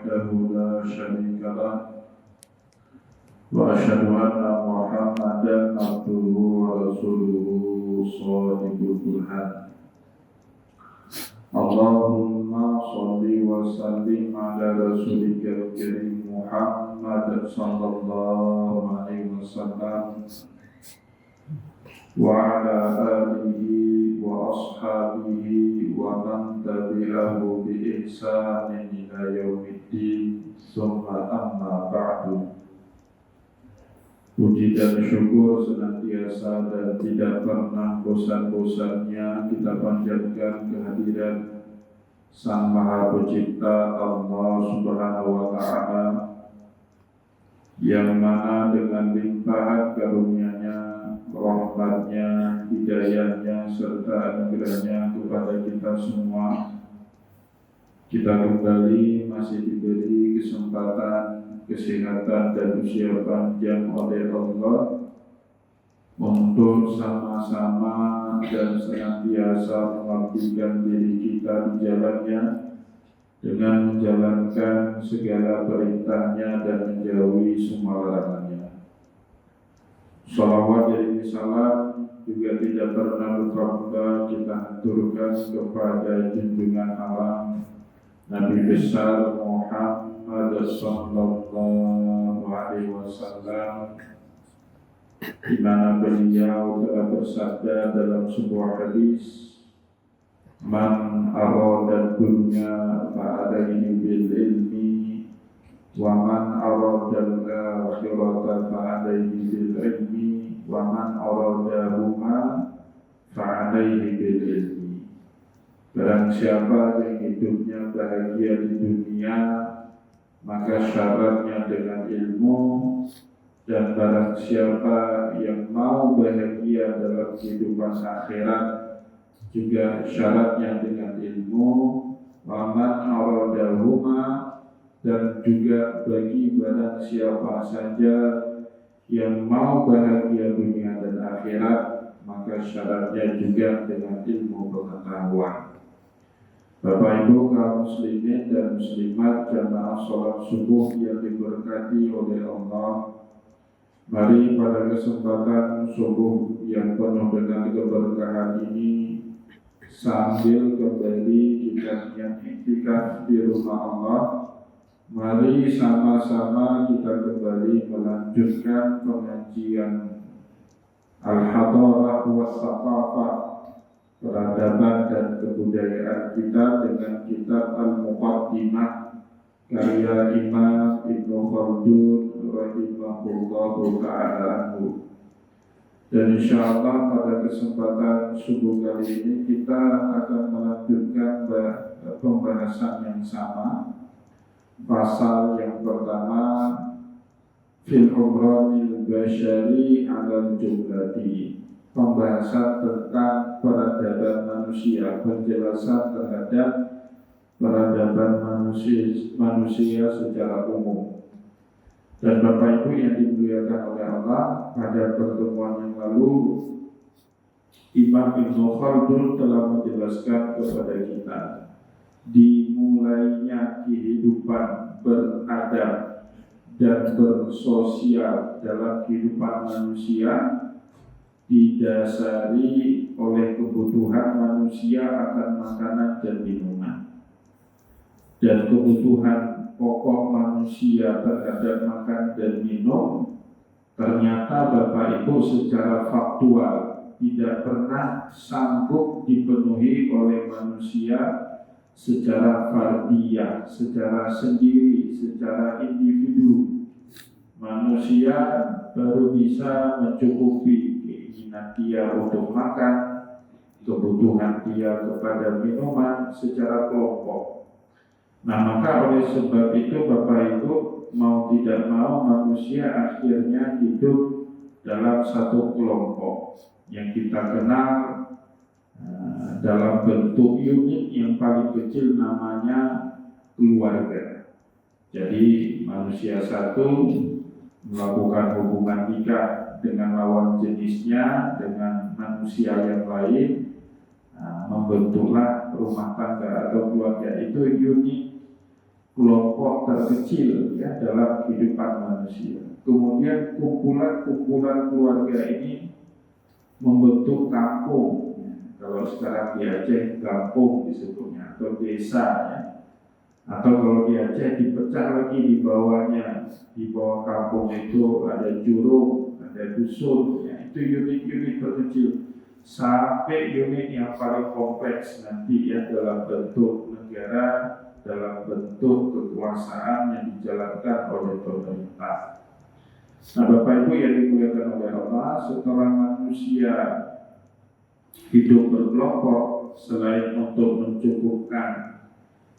وحده لا شريك له وأشهد أن محمدا عبده ورسوله صادق البرهان اللهم صل وسلم على رسولك الكريم محمد صلى الله عليه وسلم وعلى آله وأصحابه ومن تبعه بإحسان إلى يوم الدين ثم أما بعد. Puji dan syukur senantiasa dan tidak pernah bosan-bosannya kita panjatkan kehadiran Sang Maha Pencipta Allah Subhanahu wa Ta'ala, yang mana dengan limpahan karunia-Nya, rahmat-Nya, hidayah-Nya, serta anugerah-Nya kepada kita semua, kita kembali masih diberi kesempatan, kesehatan dan usia panjang oleh Allah untuk sama-sama dan senantiasa mengabdikan diri kita di jalannya dengan menjalankan segala perintahnya dan menjauhi semua larangannya. Shalawat dan salam juga tidak pernah lupa kita haturkan kepada junjungan alam Nabi besar Muhammad sallallahu alaihi wasallam, di mana beliau telah bersabda dalam sebuah hadis, "Man arada dunya fa'alaihi bil ilmi, wa man arada al-akhirata fa'alaihi bil ilmi, wa man aradahuma fa'alaihi bil ilmi." Barang siapa yang hidupnya bahagia di dunia, maka syaratnya dengan ilmu, dan barang siapa yang mau bahagia dalam kehidupan akhirat, juga syaratnya dengan ilmu. Waman aradahuma, dan juga bagi barang siapa saja yang mau bahagia dunia dan akhirat, maka syaratnya juga dengan ilmu pengetahuan. Bapak Ibu kaum muslimin dan muslimat jamaah sholat subuh yang diberkati oleh Allah, mari pada kesempatan subuh yang penuh dengan keberkahan ini, sambil kembali kita iktikaf di rumah Allah, mari sama-sama kita kembali melanjutkan pengajian Al-Hadarah wa Saqafah, peradaban dan kebudayaan kita, dengan kitab Al-Muqaddimah karya Imam Ibnu Khaldun rahimahullahu ta'ala anhu. Dan insyaallah pada kesempatan subuh kali ini kita akan melanjutkan pembahasan yang sama. Pasal yang pertama, fil umranil basyari alal jumlati, pembahasan tentang peradaban manusia, penjelasan terhadap peradaban manusia secara umum. Dan Bapak Ibu yang dimuliakan oleh Allah, pada pertemuan yang lalu Imam Ibnu Khaldun telah menjelaskan kepada kita dimulainya kehidupan beradab dan bersosial dalam kehidupan manusia didasari oleh kebutuhan manusia akan makanan dan minuman. Dan kebutuhan pokok manusia terhadap makan dan minum ternyata Bapak Ibu secara faktual tidak pernah sanggup dipenuhi oleh manusia secara fardiyah, secara sendiri, secara individu. Manusia baru bisa mencukupi keinginan dia untuk makan, kebutuhan dia kepada minuman secara kelompok. Nah, maka oleh sebab itu Bapak Ibu, mau tidak mau manusia akhirnya hidup dalam satu kelompok yang kita kenal dalam bentuk unit yang paling kecil, namanya keluarga. Jadi manusia satu melakukan hubungan nikah dengan lawan jenisnya, dengan manusia yang lain, membentuklah rumah tangga atau keluarga. Itu unit kelompok terkecil ya dalam kehidupan manusia. Kemudian kumpulan-kumpulan keluarga ini membentuk kampung. Kalau sekarang di Aceh kampung disebutnya atau desa ya. Atau kalau di Aceh dipecah lagi di bawahnya, di bawah kampung itu ada jurung, ada dusun, ya, itu unit-unit terkecil sampai unit yang paling kompleks nanti ya dalam bentuk negara, dalam bentuk kekuasaan yang dijalankan oleh pemerintah. Nah, Bapak Ibu yang dimuliakan oleh Allah, setelah manusia hidup berkelompok selain untuk mencukupkan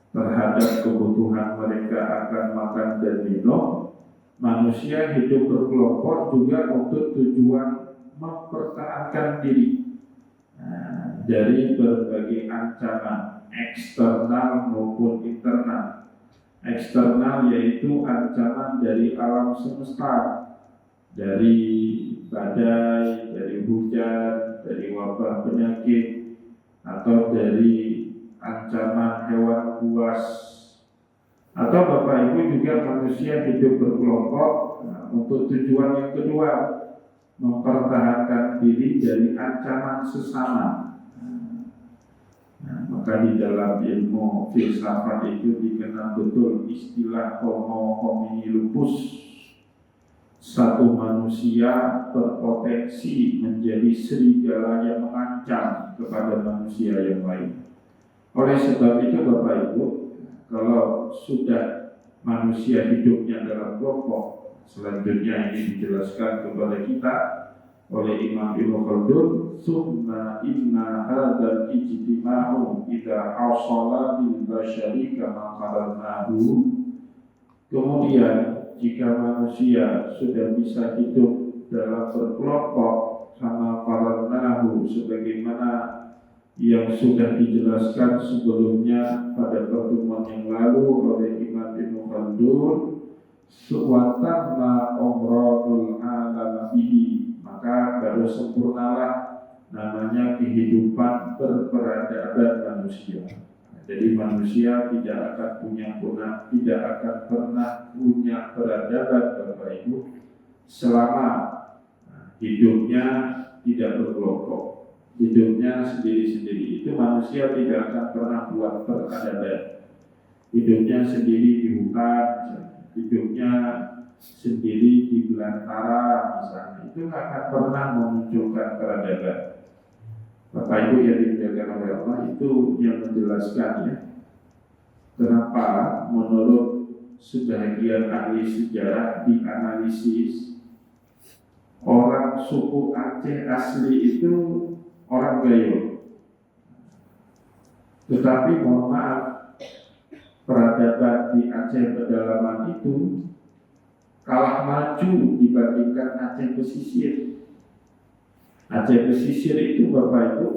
terhadap kebutuhan mereka akan makan dan minum, manusia hidup berkelompok juga untuk tujuan mempertahankan diri dari berbagai ancaman eksternal maupun internal. Eksternal yaitu ancaman dari alam semesta, dari badai, dari hujan, dari wabah penyakit, atau dari ancaman hewan buas. Atau Bapak Ibu juga manusia hidup berkelompok untuk tujuan yang kedua, mempertahankan diri dari ancaman sesama. Maka di dalam ilmu filsafat itu dikenal betul istilah homo homini lupus. Satu manusia berpotensi menjadi serigala yang mengancam kepada manusia yang lain. Oleh sebab itu Bapak Ibu, kalau sudah manusia hidupnya dalam kelompok, selanjutnya ini dijelaskan kepada kita oleh Imam Ibnu Khaldun, summa inna hadzal ijtima'u idza hasala bil basyari kama qadarnahu. Kemudian jika manusia sudah bisa hidup dalam berkelompok sama qadarnahu sebagaimana yang sudah dijelaskan sebelumnya pada pertemuan yang lalu oleh Imam Ibnu Khaldun, suwatanna umradul alam bihi, maka baru sempurnalah namanya kehidupan berperadaban manusia. Jadi manusia tidak akan pernah punya peradaban Bapak Ibu selama hidupnya tidak berkelompok, hidupnya sendiri-sendiri. Itu manusia tidak akan pernah buat peradaban. Hidupnya sendiri di hutan, hidupnya sendiri di belantara misalnya, itu nggak akan pernah memunculkan peradaban. Bapak Ibu yang dimuliakan oleh Allah, itu yang menjelaskan ya, kenapa menurut sebagian ahli sejarah dianalisis orang suku Aceh asli itu orang Gayo. Tetapi mohon maaf, peradaban di Aceh pedalaman itu kalah maju dibandingkan Aceh pesisir. Aceh pesisir itu Bapak Ibu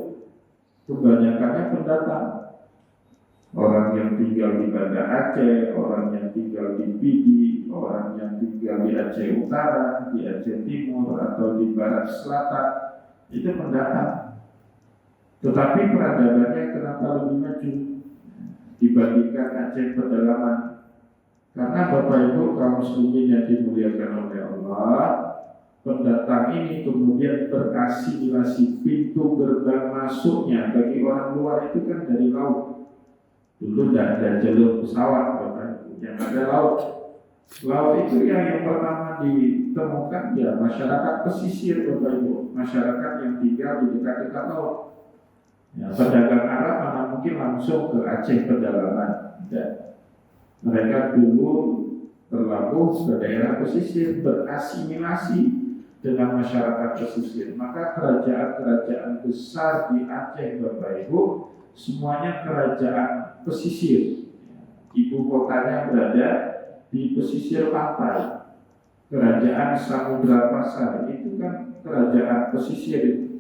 kebanyakannya pendatang. Orang yang tinggal di Banda Aceh, orang yang tinggal di Pidi, orang yang tinggal di Aceh Utara, di Aceh Timur, atau di Barat Selatan, itu pendatang. Tetapi peradabannya kenapa lebih maju dibandingkan Aceh pedalaman? Karena Bapak Ibu kaum muslimin yang dimuliakan oleh Allah, pendatang ini kemudian berasimilasi, pintu gerbang masuknya bagi orang luar itu kan dari laut. Dulu tidak ada jalur pesawat Bapak Ibu, yang ada laut. Laut itu yang pertama ditemukan ya masyarakat pesisir Bapak Ibu, masyarakat yang tinggal di dekat-dekat laut. Ya, pedagang Arab mana mungkin langsung ke Aceh pedalaman. Ya. Mereka dulu terlalu ke daerah pesisir, berasimilasi dengan masyarakat pesisir. Maka kerajaan-kerajaan besar di Aceh Bapak Ibu semuanya kerajaan pesisir. Ibu kotanya berada di pesisir pantai. Kerajaan Samudra Pasar itu kan kerajaan pesisir.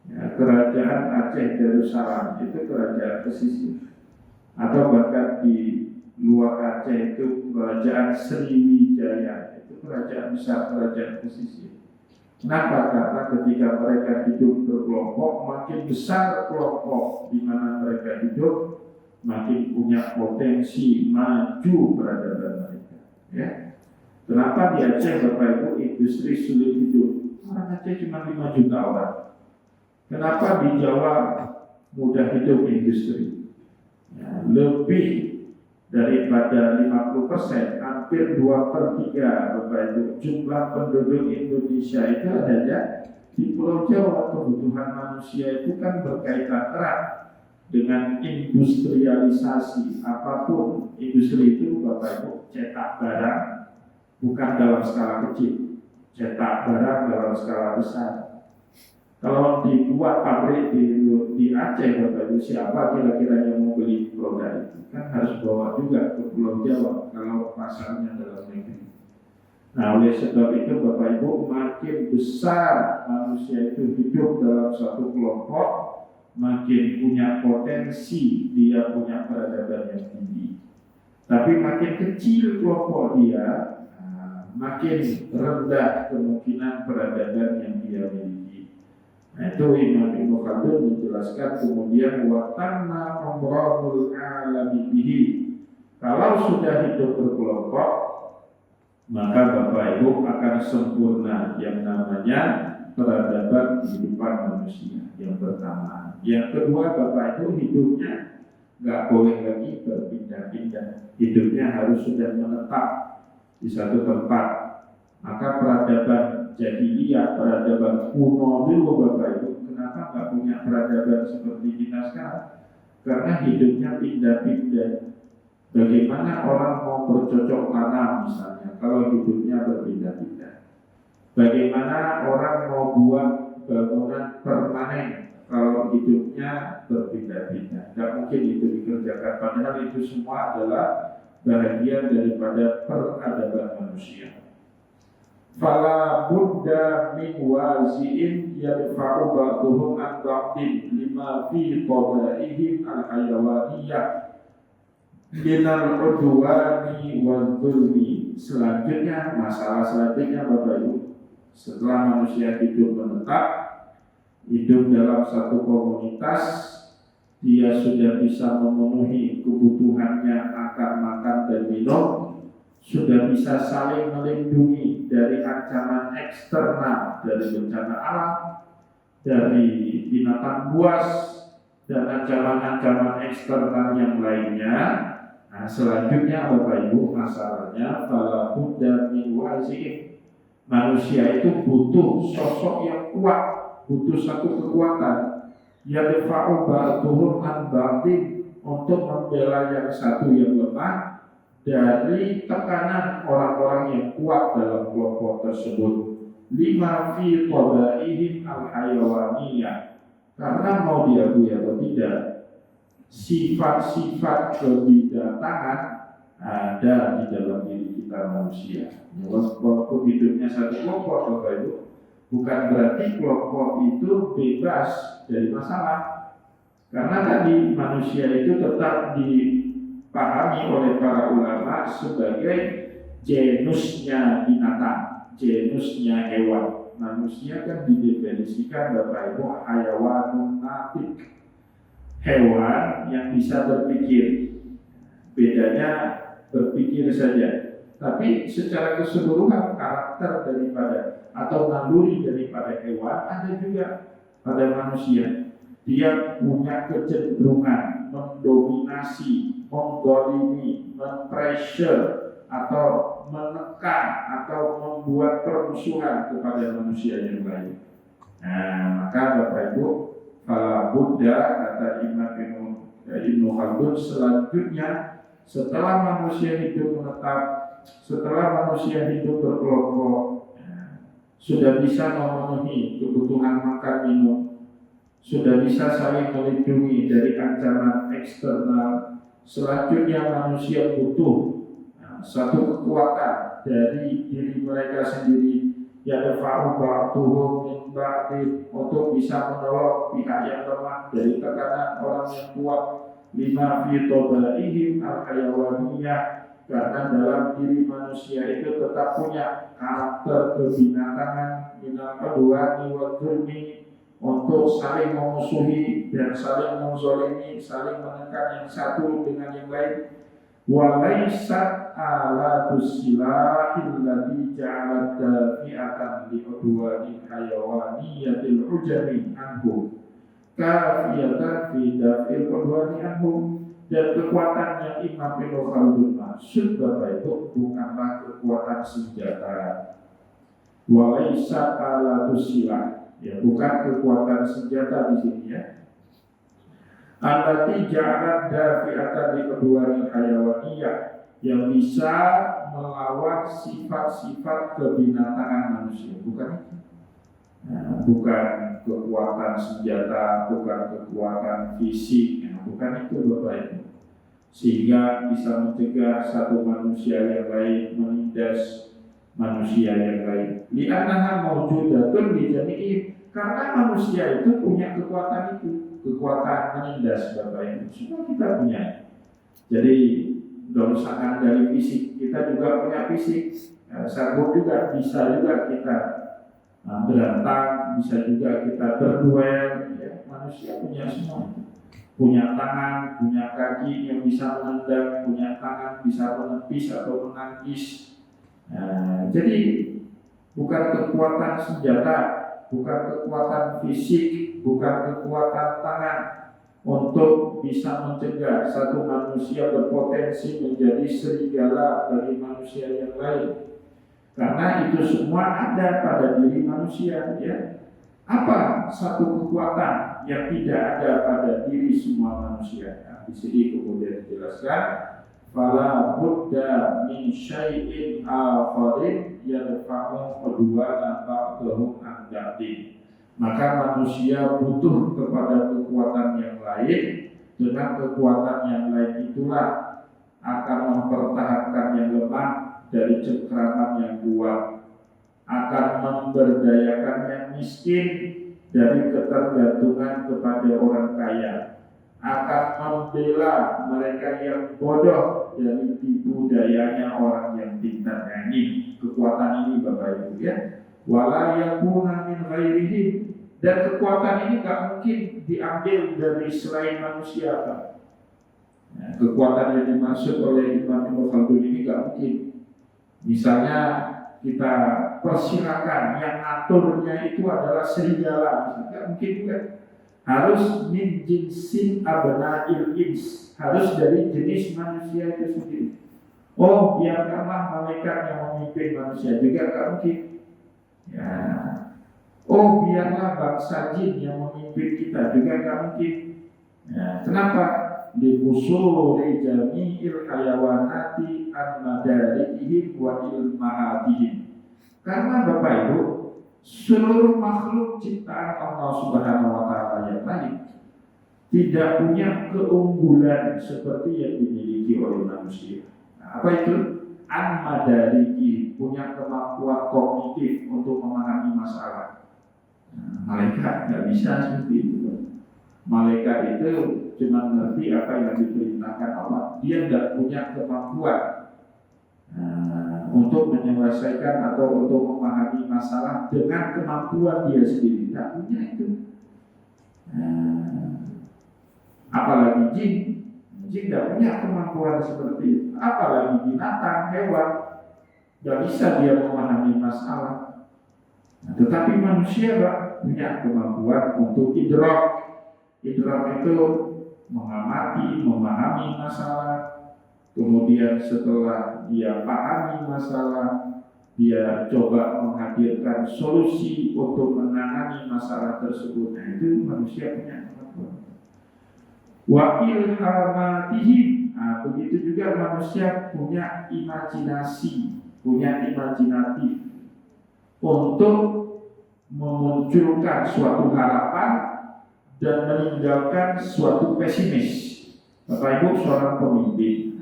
Ya, kerajaan Aceh Darussalam itu kerajaan pesisir. Atau bahkan di luar Aceh itu kerajaan Sriwijaya, itu kerajaan besar, kerajaan pesisir. Kenapa? Karena ketika mereka hidup berkelompok, makin besar kelompok di mana mereka hidup, makin punya potensi maju peradaban Ya. Kenapa di Aceh Bapak Ibu industri sulit hidup? Orang Aceh cuma 5 juta orang. Kenapa di Jawa mudah hidup industri? Ya, lebih daripada 50%, hampir 2/3 Bapak Ibu jumlah penduduk Indonesia itu adanya di Pulau Jawa. Kebutuhan manusia itu kan berkaitan erat dengan industrialisasi. Apapun industri itu Bapak Ibu, cetak barang bukan dalam skala kecil, cetak barang dalam skala besar. Kalau dibuat pabrik di Aceh Bapak Ibu, siapa kira-kira yang mau beli produk itu? Kan harus bawa juga ke Pulau Jawa kalau pasarnya dalam negeri. Nah, oleh sebab itu Bapak Ibu, makin besar manusia itu hidup dalam suatu kelompok, makin punya potensi dia punya peradaban yang tinggi. Tapi makin kecil kelompok dia, makin rendah kemungkinan peradaban yang dia miliki. Nah, itu Imam Ibnu Khaldun menjelaskan kemudian watanna umrahul alami bihi. Kalau sudah hidup berkelompok, maka Bapak Ibu akan sempurna yang namanya peradaban kehidupan manusia yang pertama. Yang kedua, Bapak Ibu hidupnya nggak boleh lagi berpindah-pindah. Hidupnya harus sudah menetap di satu tempat. Maka peradaban jahiliyah, peradaban kuno dulu Bapak Ibu, kenapa nggak punya peradaban seperti kita sekarang? Karena hidupnya pindah-pindah. Bagaimana orang mau bercocok tanam misalnya, kalau hidupnya berpindah-pindah? Bagaimana orang mau buat bangunan permanen kalau hidupnya berpindah-pindah? Tidak mungkin itu dikerjakan. Padahal itu semua adalah bahagian daripada peradaban manusia. Fala budda min wazi'in yadfa'u ba'duhum an ba'din lima fi qadaihim al-hayawaniyah minal udwani wal zulmi. Selanjutnya, masalah selanjutnya Bapak Ibu, setelah manusia hidup menetap, hidup dalam satu komunitas, dia sudah bisa memenuhi kebutuhannya akan makan dan minum, sudah bisa saling melindungi dari ancaman eksternal, dari bencana alam, dari binatang buas, dan ancaman-ancaman eksternal yang lainnya. Nah, selanjutnya Bapak Ibu, masalahnya fala budda min wazin. Manusia itu butuh sosok yang kuat, butuh satu kekuatan yadfa'u ba'duhum an ba'din, untuk membela yang satu yang lemah dari tekanan orang-orang yang kuat dalam kelompok tersebut. Lima fi qadaihim al-hayawaniyah, karena mau diakui atau tidak, sifat-sifat kebidatangan ada di dalam diri kita manusia. Walaupun hidupnya satu kelompok Bapak Ibu, bukan berarti kelompok itu bebas dari masalah. Karena tadi manusia itu tetap dipahami oleh para ulama sebagai genusnya binatang, genusnya hewan. Manusia kan didefinisikan Bapak Ibu hayawanun natik, hewan yang bisa berpikir. Bedanya berpikir saja, tapi secara keseluruhan karakter daripada atau naluri daripada hewan ada juga pada manusia. Dia punya kecenderungan mendominasi, menggolimi, mempressure atau menekan atau membuat permusuhan kepada manusia yang lain. Nah, maka Bapak Ibu, fala budda, kata Imam Ibnu Khaldun, selanjutnya setelah manusia hidup menetap, setelah manusia hidup berkelompok, sudah bisa memenuhi kebutuhan makan minum, sudah bisa saling melindungi dari ancaman eksternal. Selanjutnya manusia butuh satu kekuatan dari diri mereka sendiri, yadfa'u ba'duhum min ba'din, untuk bisa menolong pihak yang lemah dari tekanan orang yang kuat. Lima fi tabaihim al-hayawaniyah, karena dalam diri manusia itu tetap punya karakter kebinatangan, minal udwani wal zulmi, untuk saling memusuhi dan saling menzalimi, saling menekan yang satu dengan yang lain. Wa laysat alatus silahil ladzi ja'alat dafi'atan li udwanil hayawaniyatil ujami anhu kafiyatan fi daf'il udwani anhu. Dan kekuatan yang Imam Ibnu Khaldun maksud Bapak Ibu bukanlah kekuatan senjata. Wa laysat alatus silah, ya bukan kekuatan senjata di sini ya. Allati ja'alat dafi'atan li udwanil hayawaniyah, yang bisa melawan sifat-sifat kebinatangan manusia, bukan itu. Nah, bukan kekuatan senjata, bukan kekuatan fisik, bukan itu Bapak Ibu. Sehingga bisa mencegah satu manusia yang lain menindas manusia yang lain. Li'annaha mawjudatun li jami'in, karena manusia itu punya kekuatan itu, kekuatan menindas Bapak Ibu. Semua kita punya. Jadi dosakan dari fisik, kita juga punya fisik. Sabuk juga bisa juga kita berantak, bisa juga kita berduel ya. Manusia punya semua, punya tangan, punya kaki yang bisa menendang, punya tangan bisa menepis atau menangkis. Jadi bukan kekuatan senjata, bukan kekuatan fisik, bukan kekuatan tangan untuk bisa mencegah satu manusia berpotensi menjadi serigala bagi manusia yang lain. Karena itu semua ada pada diri manusia ya. Apa satu kekuatan yang tidak ada pada diri semua manusia? Nah, di sini kemudian dijelaskan, fala budda min syai'in akharin yarfa'u udwana ba'dahum an ba'din. Maka manusia butuh kepada kekuatan yang lain. Dengan kekuatan yang lain itulah akan mempertahankan yang lemah dari cengkraman yang kuat, akan memberdayakan yang miskin dari ketergantungan kepada orang kaya, akan membela mereka yang bodoh dari tipu dayanya orang yang pintar. Nah, ini kekuatan ini Bapak Ibu ya. Wala yakuna min ghairihim, dan kekuatan ini gak mungkin diambil dari selain manusia Pak. Nah, kekuatan yang dimaksud oleh Imam Ibnu Khaldun ini gak mungkin. Misalnya kita persilakan yang aturnya itu adalah serigala, misalnya mungkin juga harus min jinsin abna'il ins, harus dari jenis manusia itu sendiri. Oh, biarkanlah malaikat yang memimpin manusia juga gak mungkin. Ya. Oh, biarlah bangsa jin yang memimpin kita juga gak mungkin. Ya. Kenapa? Di usuli jami'il hayawanati an madarikihim wa ilmahatihim. Karena Bapak Ibu, seluruh makhluk ciptaan Allah Subhanahu wa taala yang lain tidak punya keunggulan seperti yang dimiliki oleh manusia. Nah, apa itu? An madarikihim, punya kemampuan kognitif untuk memahami masalah. Nah, malaikat nggak bisa seperti itu. Malaikat itu cuma mengerti apa yang diperintahkan Allah. Dia tidak punya kemampuan untuk menyelesaikan atau untuk memahami masalah dengan kemampuan dia sendiri. Tidak punya itu. Apalagi jin. Jin tidak punya kemampuan seperti itu. Apalagi binatang, hewan, tidak bisa dia memahami masalah. Tetapi manusia punya kemampuan untuk idrak. Idrak itu mengamati, memahami masalah. Kemudian setelah dia pahami masalah, dia coba menghadirkan solusi untuk menangani masalah tersebut. Nah, itu manusia punya kemampuan. Wa ilhamatihim. Nah, begitu juga manusia punya imajinasi, punya imajinatif untuk memunculkan suatu harapan dan meninggalkan suatu pesimis. Bapak Ibu, seorang pemimpin,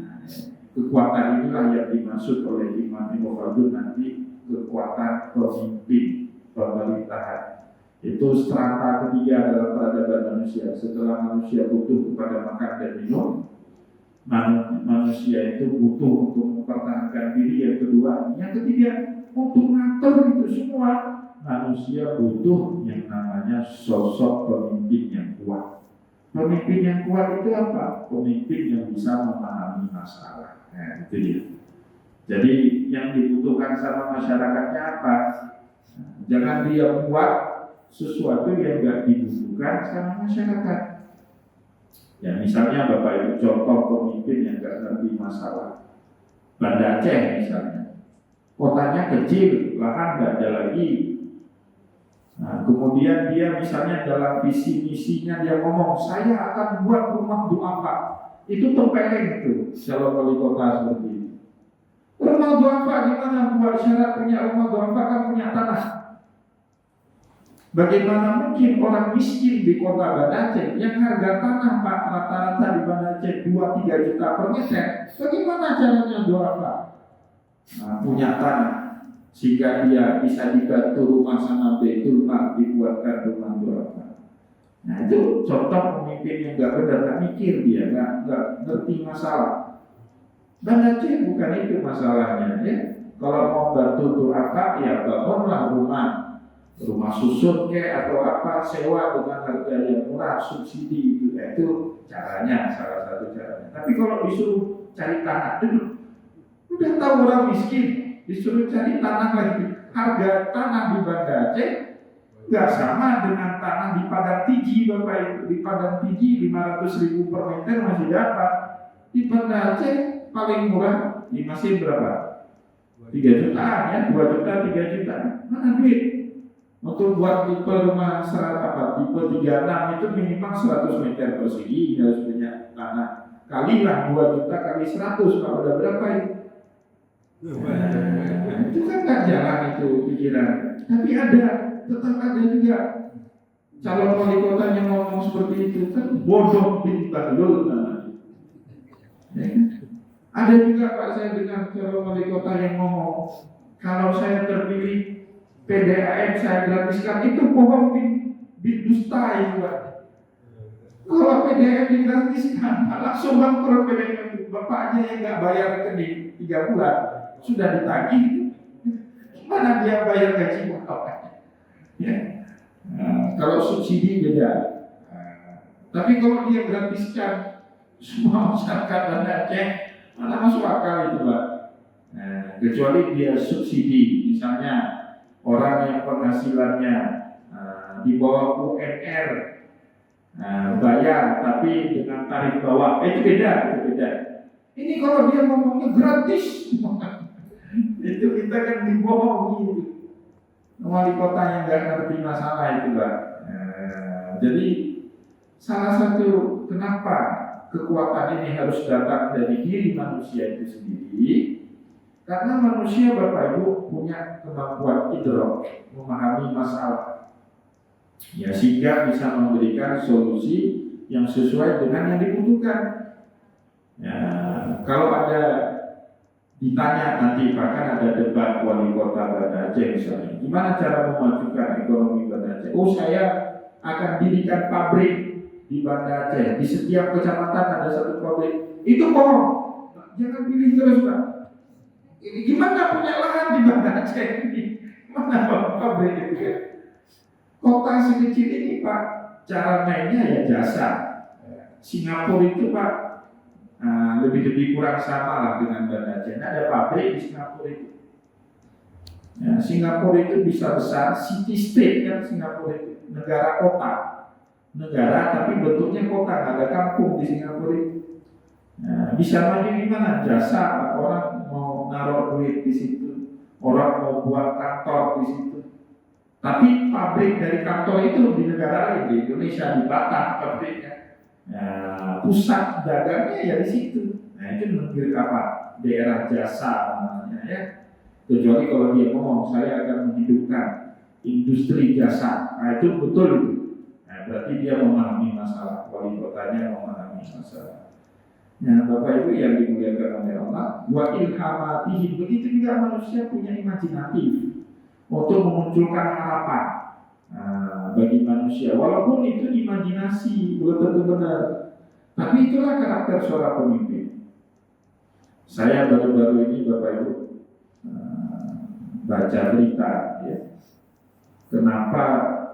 kekuatan inilah yang dimaksud oleh Imam Ibnu Khaldun nanti, kekuatan pemimpin pemerintahan. Itu strata ketiga dalam peradaban manusia. Setelah manusia butuh kepada makan dan minum, manusia itu butuh untuk mempertahankan diri. Yang kedua, yang ketiga, untuk mengatur itu semua. Manusia butuh yang namanya sosok pemimpin yang kuat. Pemimpin yang kuat itu apa? Pemimpin yang bisa memahami masalah. Nah, itu dia. Jadi yang dibutuhkan sama masyarakatnya apa? Jangan dia buat sesuatu yang tidak dibutuhkan sama masyarakat. Ya misalnya Bapak Ibu contoh pemimpin yang tidak ngerti masalah. Banda Aceh misalnya, kotanya kecil, lahan tidak ada lagi. Nah, kemudian dia misalnya dalam visi misinya dia ngomong, saya akan buat rumah duafa. Itu terpeleng itu kalau wali kota seperti itu. Rumah duafa gimana buat syarat punya rumah duafa kan punya tanah. Bagaimana mungkin orang miskin di kota Banda Aceh yang harga tanah Pak rata-rata di Banda Aceh 2-3 juta per meter, bagaimana caranya duafa? Nah, punya tanah sehingga dia bisa dibantu rumah sama Baitul Mal dibuatkan rumah duafa. Nah itu contoh pemimpin yang nggak benar, nggak mikir dia, nggak ngerti masalah. Banda Aceh bukan itu masalahnya ya. Kalau mau bantu duafa ya bangunlah rumah susun atau apa, sewa dengan harga yang murah, subsidi itu caranya, salah satu caranya. Tapi kalau disuruh cari tanah dulu, udah tahu orang miskin, disuruh cari tanah lagi. Harga tanah di Banda Aceh nggak sama dengan tanah di Padang Tiji, Bapak Ibu. Di Padang Tiji 500.000 per meter masih dapat. Di Banda Aceh paling murah di Mesir berapa? 3 jutaan ya, 2 juta, 3 juta. Mana duit? Untuk buat tipe rumah tipe 36 itu minimal 100 meter persegi harus punya tanah. Kalilah 2 juta kali 100, kalau udah berapa itu? Nah, itu kan nggak jalan itu pikiran. Tapi tetap ada juga calon wali kota yang ngomong seperti itu kan bodoh bin badul namanya. Ya. Ada juga Pak saya dengar calon wali kota yang ngomong kalau saya terpilih PDAM saya gratiskan, itu bohong bin dusta itu Pak. Kalau PDAM digratiskan langsung bangkrut PDAM itu. Bapaknya yang nggak bayar rekening 3 bulan sudah ditagih, gimana dia bayar gaji bapaknya? Ya. Nah, kalau subsidi beda. Tapi kalau dia gratiskan semua masyarakat Banda Aceh, mana masuk akal itu Pak. Nah, kecuali dia subsidi, misalnya orang yang penghasilannya di bawah UMR bayar tapi dengan tarif bawah, itu beda. Ini kalau dia ngomongnya gratis, itu kita kan dibohongi itu. Wali kota yang nggak ngerti masalah itu Pak. Jadi salah satu kenapa kekuatan ini harus datang dari diri manusia itu sendiri, karena manusia Bapak Ibu punya kemampuan idrok, memahami masalah, ya sehingga bisa memberikan solusi yang sesuai dengan yang dibutuhkan. Ya, kalau ada ditanya nanti bahkan ada debat wali kota Banda Aceh misalnya, gimana cara memajukan ekonomi Banda Aceh? Oh saya akan dirikan pabrik di Banda Aceh, di setiap kecamatan ada satu pabrik. Itu bohong, jangan pilih terus Pak. Gimana punya lahan di Banda Aceh ini? Mana pabrik itu ya? Kota sekecil ini Pak, cara mainnya ya jasa. Singapura itu Pak lebih kurang sama lah dengan Banda Aceh. Ada pabrik di Singapura itu. Ya, Singapura itu bisa besar, city state kan Singapura itu, negara kota, negara tapi bentuknya kota, nggak ada kampung di Singapura itu. Nah, bisa maju gimana? Jasa, orang mau naruh duit di situ, orang mau buat kantor di situ. Tapi pabrik dari kantor itu di negara lain, di Indonesia, di Batam pabriknya. Nah, pusat dagangnya ya di situ. Nah itu menurut apa? Daerah jasa namanya ya. Kecuali kalau dia ngomong saya akan menghidupkan industri jasa, nah itu betul itu. Nah berarti dia memahami masalah, wali kotanya memahami masalah. Nah Bapak Ibu yang dimuliakan oleh Allah, wa ilhamatihim, begitu juga manusia punya imajinatif untuk memunculkan harapan bagi manusia, walaupun itu imajinasi belum tentu benar. Tapi itulah karakter seorang pemimpin. Saya baru-baru ini Bapak Ibu baca berita ya, Kenapa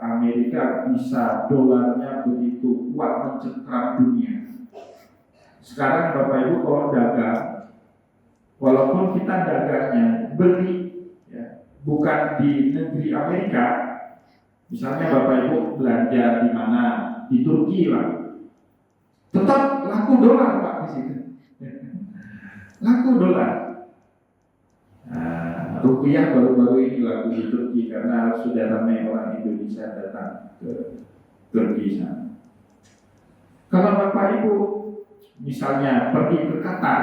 Amerika bisa dolarnya begitu kuat mencengkram dunia? Sekarang Bapak Ibu kalau dagang, walaupun kita dagangnya beli ya, bukan di negeri Amerika, misalnya Bapak Ibu belanja di mana, di Turki lah, tetap laku dolar Pak di situ. Laku dolar. Nah, rupiah baru-baru ini laku di Turki karena sudah ramai orang Indonesia datang ke Turki sana. Kalau Bapak Ibu misalnya pergi ke Qatar,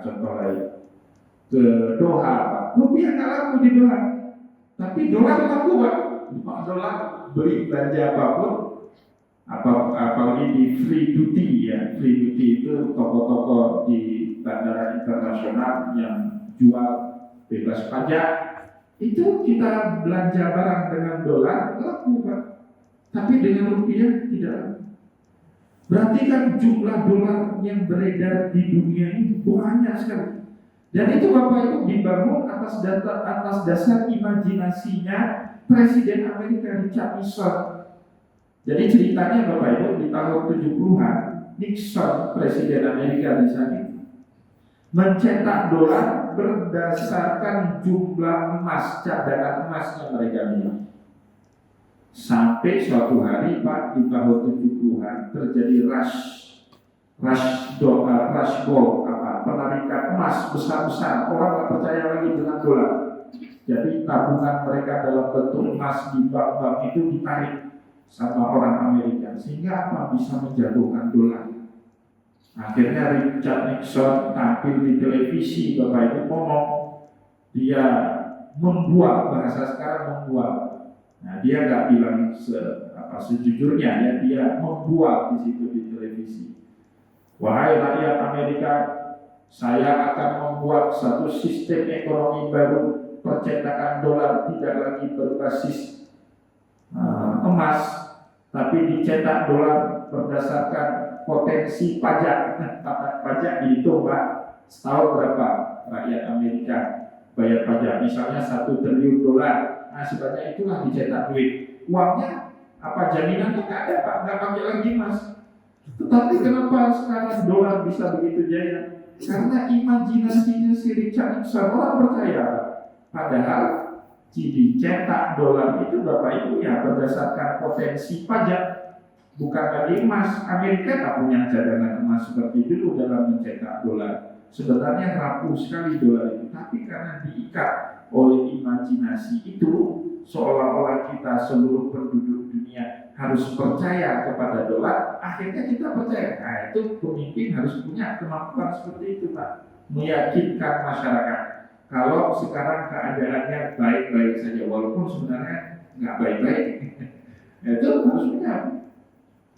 contoh lain, ke Doha, Pak, rupiah nggak laku di Doha, tapi dolar laku Pak. Dolar beli belanja apapun, apalagi di free duty ya. Free duty itu toko-toko di bandara internasional yang jual bebas pajak, itu kita belanja barang dengan dolar laku Pak, tapi dengan rupiah tidak laku. Berarti kan jumlah dolar yang beredar di dunia ini banyak sekali. Dan itu Bapak Ibu dibangun atas dasar imajinasinya Presiden Amerika Richard Nixon. Jadi ceritanya Bapak Ibu di tahun 70-an Nixon, Presiden Amerika di saat itu, mencetak dolar berdasarkan jumlah emas, cadangan emas yang mereka miliki. Sampai suatu hari Pak, di tahun 70-an terjadi rush gold, penarikan emas besar-besar. Orang nggak percaya lagi dengan dolar. Jadi tabungan mereka dalam bentuk emas di bank-bank itu ditarik sama orang Amerika, sehingga apa, bisa menjatuhkan dolar. Akhirnya Richard Nixon tampil di televisi, Bapak Ibu ngomong, dia membuat, bahasa sekarang membuat. Nah, dia nggak bilang sejujurnya ya, dia membuat di situ di televisi. Wahai rakyat Amerika, saya akan membuat satu sistem ekonomi baru, percetakan dolar tidak lagi berbasis emas, tapi dicetak dolar berdasarkan potensi pajak. Pajak dihitung Pak, setahun berapa rakyat Amerika bayar pajak, misalnya 1 triliun dolar. Nah, sebanyak itulah dicetak duit. Uangnya apa jaminannya nggak ada Pak, nggak pakai lagi emas. Tetapi kenapa sekarang dolar bisa begitu jaya? Karena imajinasinya si Richard Nixon, orang percaya. Padahal dicetak dolar itu Bapak Ibu ya berdasarkan potensi pajak, bukan lagi emas. Amerika tak punya cadangan emas seperti dulu dalam mencetak dolar. Sebenarnya rapuh sekali dolar itu, tapi karena diikat oleh imajinasi itu, seolah-olah kita seluruh penduduk dunia harus percaya kepada dolar, akhirnya kita percaya. Nah, itu pemimpin harus punya kemampuan seperti itu Pak, meyakinkan masyarakat. Kalau sekarang keadaannya baik-baik saja, walaupun sebenarnya nggak baik-baik, itu harus punya.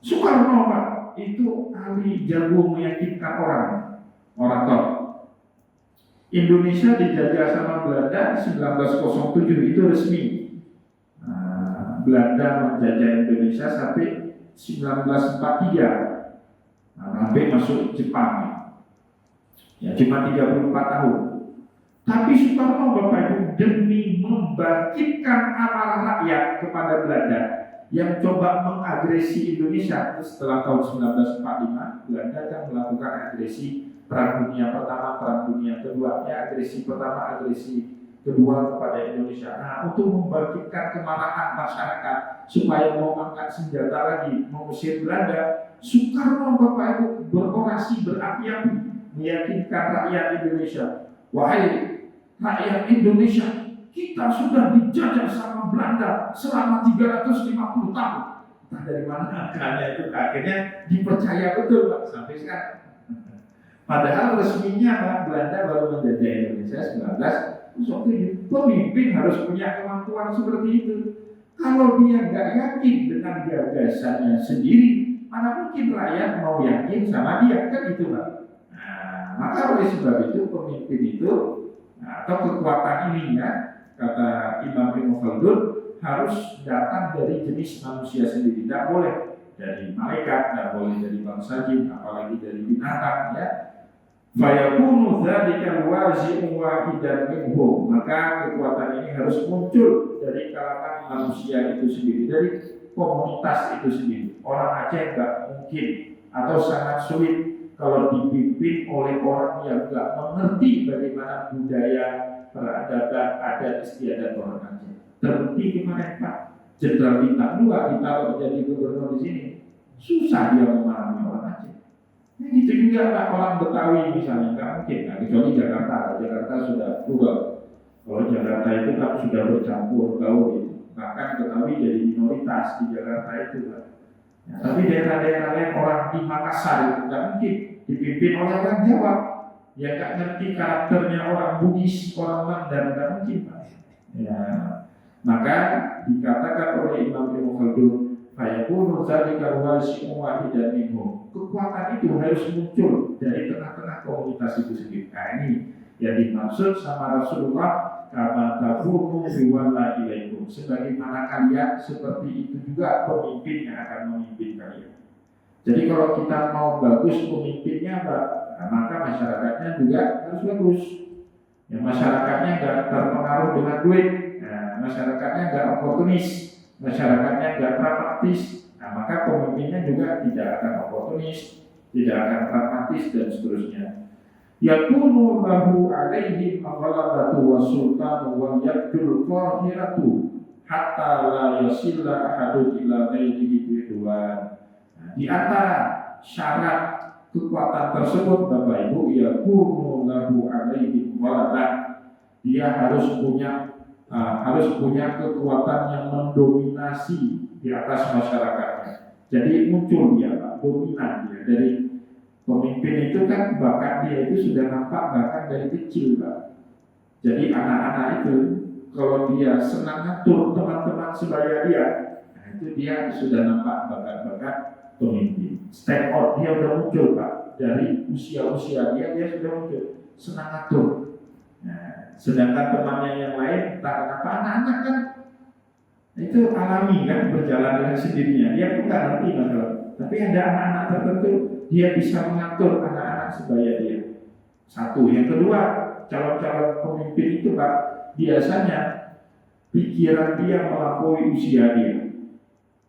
Soekarno Pak, itu ahli jago meyakinkan orang top. Indonesia dijajah sama Belanda 1907 itu resmi. Belanda menjajah Indonesia sampai 1943, sampai masuk Jepang. Ya, cuma 34 tahun. Tapi Soekarno Bapak Ibu demi membangkitkan amarah rakyat kepada Belanda yang coba mengagresi Indonesia setelah tahun 1945, Belanda kan melakukan agresi Perang Dunia Pertama, Perang Dunia Kedua, ya agresi pertama, agresi kedua kepada Indonesia. Nah, untuk membangkitkan kemarahan masyarakat supaya mau angkat senjata lagi mengusir Belanda, Soekarno Bapak Ibu berorasi berapi-api meyakinkan rakyat Indonesia, wahai rakyat Indonesia, kita sudah dijajah sama Belanda selama 350 tahun. Nah, dari mana angkanya itu? Akhirnya dipercaya betul Pak sampai sekarang. Padahal resminya Pak, Belanda baru menjajah Indonesia 1907. Pemimpin harus punya kemampuan seperti itu. Kalau dia nggak yakin dengan gagasannya sendiri, mana mungkin rakyat mau yakin sama dia, kan itu Pak. Nah, maka oleh sebab itu pemimpin itu atau kekuatan ini ya, kata Imam Ibn Khaldun, harus datang dari jenis manusia sendiri. Tidak boleh dari malaikat, tidak boleh dari bangsa jin, apalagi dari binatang ya. Fayakunu dzalika wazi'un wahidan minhum, maka kekuatan ini harus muncul dari kalangan manusia itu sendiri, dari komunitas itu sendiri. Orang Aceh nggak mungkin atau sangat sulit kalau dipimpin oleh orang yang nggak mengerti bagaimana budaya, peradaban, adat istiadat orang Aceh. Terbukti kemarin Pak Jenderal Bintang 2 ditaruh jadi gubernur di sini, susah dia memahami orang Aceh. Itu juga Pak orang Betawi misalnya, nggak mungkin. Nah, kecuali Jakarta sudah plural. Kalau Jakarta itu kan sudah bercampur gaul itu. Bahkan Betawi jadi minoritas di Jakarta itu Pak. Ya, tapi daerah-daerah lain orang di Makassar itu nggak mungkin dipimpin oleh orang Jawa. Ya nggak ngerti karakternya orang Bugis, orang Mandan, nggak mungkin Pak. Ya, maka dikatakan oleh Imam Ibnu Khaldun, fayakunu dzalika wazi'un wahidan minhum. Kekuatan itu harus muncul dari tengah-tengah komunitas itu sendiri. Nah, ini yang dimaksud sama Rasulullah, kama takunu biwalla ilaikum. Sebagaimana kalian seperti itu juga pemimpin yang akan memimpin kalian. Jadi kalau kita mau bagus pemimpinnya, maka masyarakatnya juga harus bagus. Ya, masyarakatnya nggak terpengaruh dengan duit, masyarakatnya nggak oportunis, masyarakatnya nggak pragmatis. Nah, maka pemimpinnya juga tidak akan oportunis, tidak akan pragmatis dan seterusnya. Yakunu lahu alaihim aghlabatu wa sultanu wa yadul qahiratu hatta la yasilla ahadun ila ghairihi bidwan. Di antara syarat kekuatan tersebut Bapak Ibu, yakunu lahu alaihim waladah, dia harus punya kekuatan yang mendominasi di atas masyarakatnya. Jadi muncul dia Pak, dominan dia. Dari pemimpin itu kan bakat dia itu sudah nampak bahkan dari kecil Pak. Jadi anak-anak itu kalau dia senang ngatur teman-teman sebaya dia, nah itu dia sudah nampak bakat-bakat pemimpin. Step out dia udah muncul Pak. Dari usia-usia dia sudah muncul, senang ngatur. Nah, sedangkan temannya yang lain entah kenapa anak-anak kan itu alami kan, berjalan dengan sendirinya. Dia pun nggak ngerti masalah. Tapi ada anak-anak tertentu dia bisa mengatur anak-anak sebaya dia. Satu, yang kedua, calon-calon pemimpin itu Pak, biasanya pikiran dia melampaui usia dia.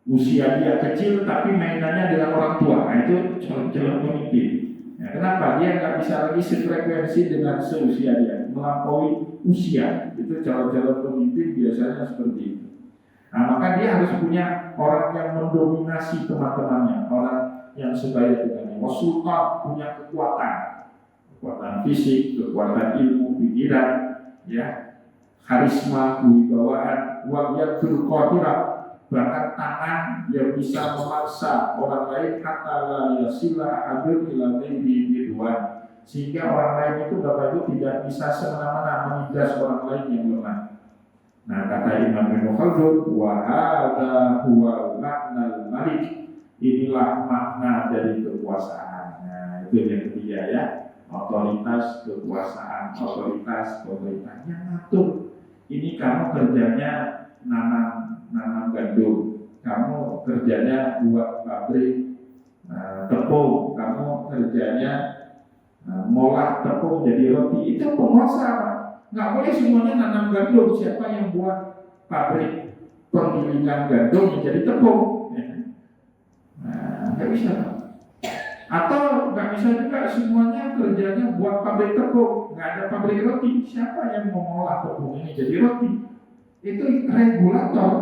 Usia dia kecil tapi mainannya dengan orang tua. Nah, itu calon-calon pemimpin. Nah, kenapa dia nggak bisa lagi sefrekuensi dengan seusia dia, melampaui usia? Itu calon-calon pemimpin biasanya seperti itu. Nah, maka dia harus punya orang yang mendominasi teman-temannya, orang yang sebaya dengannya. Sultan punya kekuatan fisik, kekuatan ilmu, pikiran, ya, karisma, kewibawaan, wa'yadul qahirah, bahkan tangan yang bisa memaksa orang lain kata la yasila adun ila ghairi bidwan, sehingga orang lain itu Bapak Ibu tidak bisa semena-mena menindas orang lain yang lemah. Nah, kata Imam Ibnu Khaldun, wa hadza huwa maknal malik, inilah makna dari kekuasaan. Nah, itu yang ketiga ya, otoritas kekuasaan, otoritas pemerintahnya ngatur. Ini kamu kerjanya nanam gandum, kamu kerjanya buat pabrik tepung, kamu kerjanya ngolah tepung jadi roti. Itu penguasa. Nggak boleh semuanya nanam gandum. Siapa yang buat pabrik penggilingan gandum menjadi tepung? Nah, nggak bisa. Atau nggak bisa juga semuanya kerjanya buat pabrik tepung, nggak ada pabrik roti. Siapa yang mau mengolah tepung ini jadi roti? Itu regulator,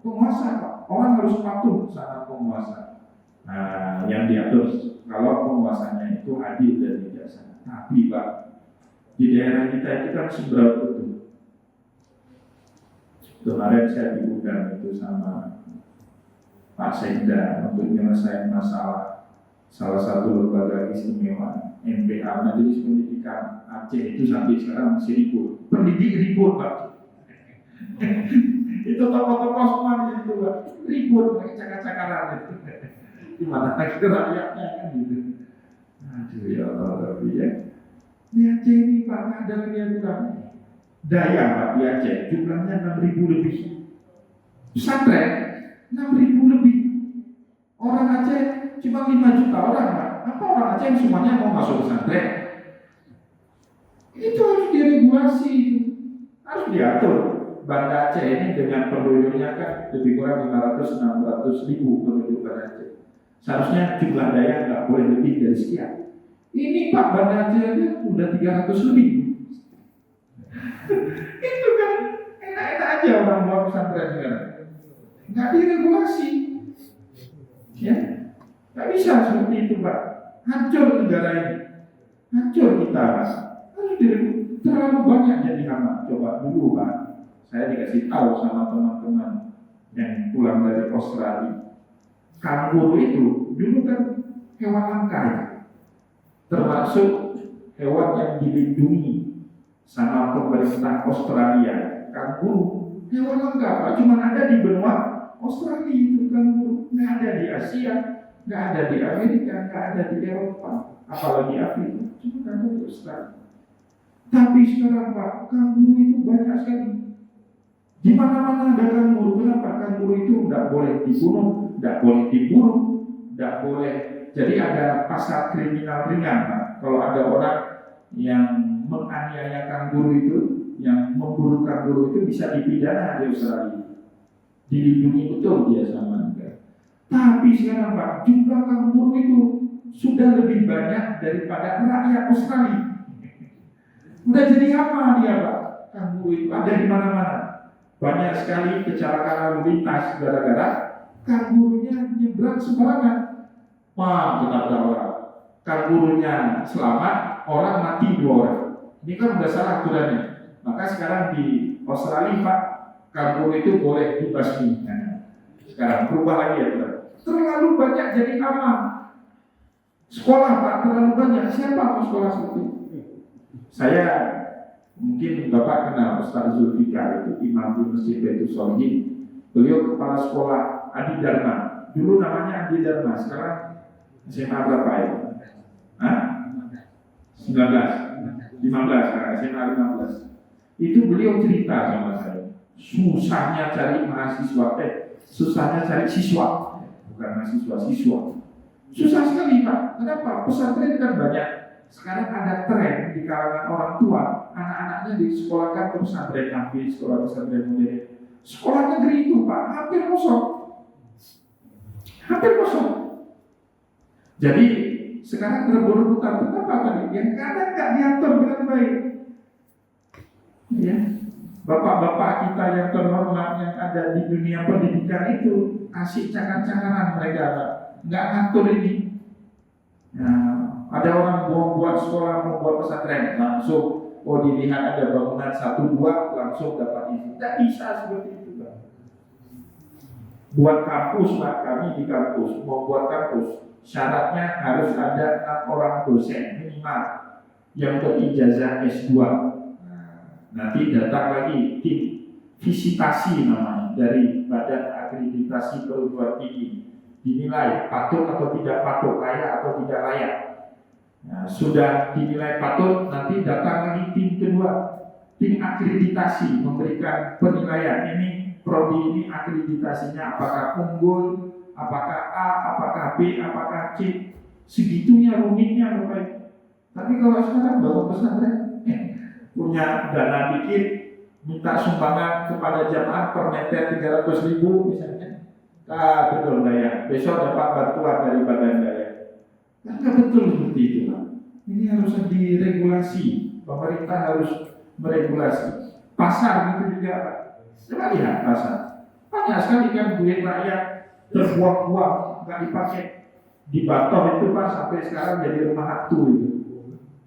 penguasa Pak. Orang harus patuh sama penguasa. Nah, yang diatur kalau penguasanya itu adil dan bijaksana. Tapi Pak, di daerah kita itu kan seberapa betul. Kemarin saya diundang itu sama Pak Sekda untuk menyelesaikan masalah salah satu lembaga istimewa MPA, Majelis Pendidikan Aceh, itu sampai sekarang masih ribut. Pendidik ribut Pak. Itu tokoh-tokoh semua di situ Pak. Ribut, cakar-cakaran itu. Gimana lagi rakyatnya kan gitu. Aduh ya Allah, tapi ya. Di Aceh ini Pak, ada lagi aturan daya Pak di Aceh, jumlahnya 6.000 lebih. Pesantren 6.000 lebih. Orang Aceh cuma 5 juta orang Pak. Apa orang Aceh semuanya mau masuk pesantren? Itu harus diregulasi, harus diatur. Banda Aceh ini dengan penduduknya kan lebih kurang 500-600 ribu penduduk Banda Aceh. Seharusnya jumlah daya nggak boleh lebih dari sekian. Ini Pak, Banda Aceh aja udah 300 lebih. Itu kan enak-enak aja orang buat pesantren sekarang. Nggak diregulasi, ya nggak bisa seperti itu Pak. Hancur negara ini, hancur kita. Harus diregulasi. Terlalu banyak jadi hama. Coba dulu Pak, saya dikasih tahu sama teman-teman yang pulang dari Australia. Kanguru itu dulu kan hewan langka ya, termasuk hewan yang dilindungi sama pemerintah Australia. Kanguru hewan langka Pak, cuma ada di benua Australia itu kanguru, nggak ada di Asia, nggak ada di Amerika, nggak ada di Eropa, apalagi Afrika, cuma kanguru Australia. Tapi sekarang Pak, kanguru itu banyak sekali. Di mana-mana ada kanguru. Kenapa? Kanguru itu tidak boleh dibunuh, tidak boleh diburu, tidak boleh. Jadi ada pasal kriminal ringan Pak. Kalau ada orang yang menganiaya kanguru itu, yang memburu kanguru itu bisa dipidana di Australia. Dilindungi betul dia sama negara. Tapi sekarang Pak, jumlah kanguru itu sudah lebih banyak daripada rakyat Australia. Udah jadi hama dia Pak. Kanguru itu ada di mana-mana. Banyak sekali kecelakaan lalu lintas gara-gara kangurunya nyebrang sembarangan. Wah, ketabrak orang. Kangurunya selamat, orang mati 2 orang. Ini kan udah salah aturannya. Maka sekarang di Australia Pak, kanguru itu boleh dibasmi. Nah, sekarang berubah lagi ya Pak. Terlalu banyak jadi hama. Sekolah Pak terlalu banyak. Siapa mau sekolah seperti itu? Saya mungkin Bapak kenal Ustaz Zulfikar, itu imam di Masjid Baitul Sholihin. Beliau kepala sekolah Adi Dharma. Dulu namanya Adi Dharma, sekarang SMA berapa ya? Hah? 19, 15, SMA 15. Itu beliau cerita sama saya. Susahnya cari mahasiswa, susahnya cari siswa, bukan mahasiswa, siswa. Susah sekali Pak. Kenapa? Pesantren kan banyak. Sekarang ada tren di kalangan orang tua, anak-anaknya disekolahkan ke pesantren negeri, sekolah pesantren modern. Sekolah negeri itu Pak hampir kosong, hampir kosong. Jadi sekarang berebut-rebutan. Kenapa tadi? Yang kadang nggak diatur dengan baik. Ya, bapak-bapak kita yang terhormat yang ada di dunia pendidikan itu asik cakar-cakaran mereka Pak, nggak ngatur ini. Nah, ada orang buat sekolah, mau buat pesantren, langsung dilihat ada bangunan 1-2 langsung dapat izin. Tidak bisa seperti itu Pak. Buat kampus Pak, kami di kampus mau buat kampus, syaratnya harus ada 6 orang dosen minimal yang berijazah S2. Nanti datang lagi tim visitasi namanya dari Badan Akreditasi Perguruan Tinggi, dinilai patut atau tidak patut, layak atau tidak layak. Nah, sudah dinilai patut, nanti datang lagi tim kedua, tim akreditasi, memberikan penilaian. Ini prodi ini akreditasinya apakah unggul, apakah A, apakah B, apakah C. Segitunya rumitnya Bapak. Tapi kalau sekarang bawa pesantren, punya dana dikit, minta sumbangan kepada jamaah per meter 300.000 misalnya. Betul daya. Besok dapat bantuan dari badan daya. Kan betul seperti itu Pak. Ini harus diregulasi. Pemerintah harus meregulasi. Pasar gitu juga Pak. Coba lihat pasar. Banyak sekali kan duit rakyat terbuang-buang, nggak dipakai. Di Batok itu Pak sampai sekarang jadi rumah hantu itu.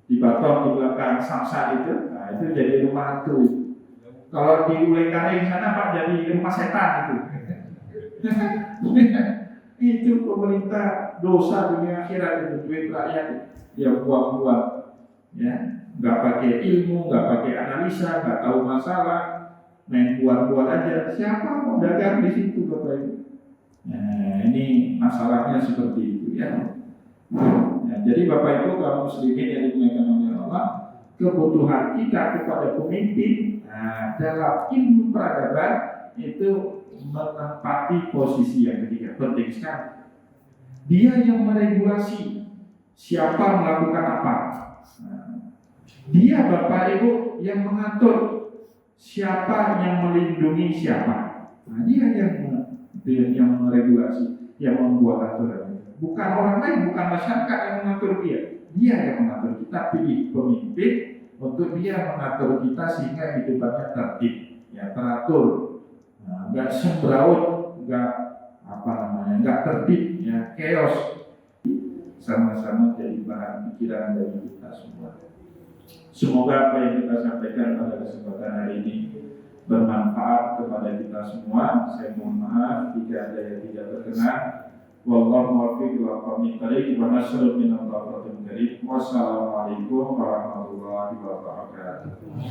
Di Batok di belakang Samsat itu, nah itu jadi rumah hantu itu. Kalau di Ulekare sana Pak jadi rumah setan itu. Itu pemerintah dosa dunia akhirat itu, duit rakyat ya buang-buang, ya nggak pakai ilmu, nggak pakai analisa, nggak tahu masalah, main buat-buat aja. Siapa mau dagang di situ Bapak Ibu? Nah ini masalahnya seperti itu ya. Nah, jadi Bapak Ibu kaum muslimin yang dimuliakan oleh Allah, kebutuhan kita kepada pemimpin dalam ilmu peradaban itu menempati posisi yang ketiga, penting sekali. Dia yang meregulasi siapa melakukan apa. Dia Bapak Ibu yang mengatur siapa yang melindungi siapa. Nah, dia yang meregulasi, yang membuat aturan. Bukan orang lain, bukan masyarakat yang mengatur dia. Dia yang mengatur. Kita pilih pemimpin untuk dia mengatur kita sehingga hidupannya tertib, ya teratur, nggak sembraut, nggak nggak tertib, ya chaos. Sama-sama jadi bahan pikiran dari kita semua. Semoga apa yang kita sampaikan pada kesempatan hari ini bermanfaat kepada kita semua. Saya mohon maaf jika ada yang tidak berkenan. Wallahu muwaffiq ila aqwamit thariq wa nasrul min al-batil karim. Wassalamualaikum warahmatullahi wabarakatuh.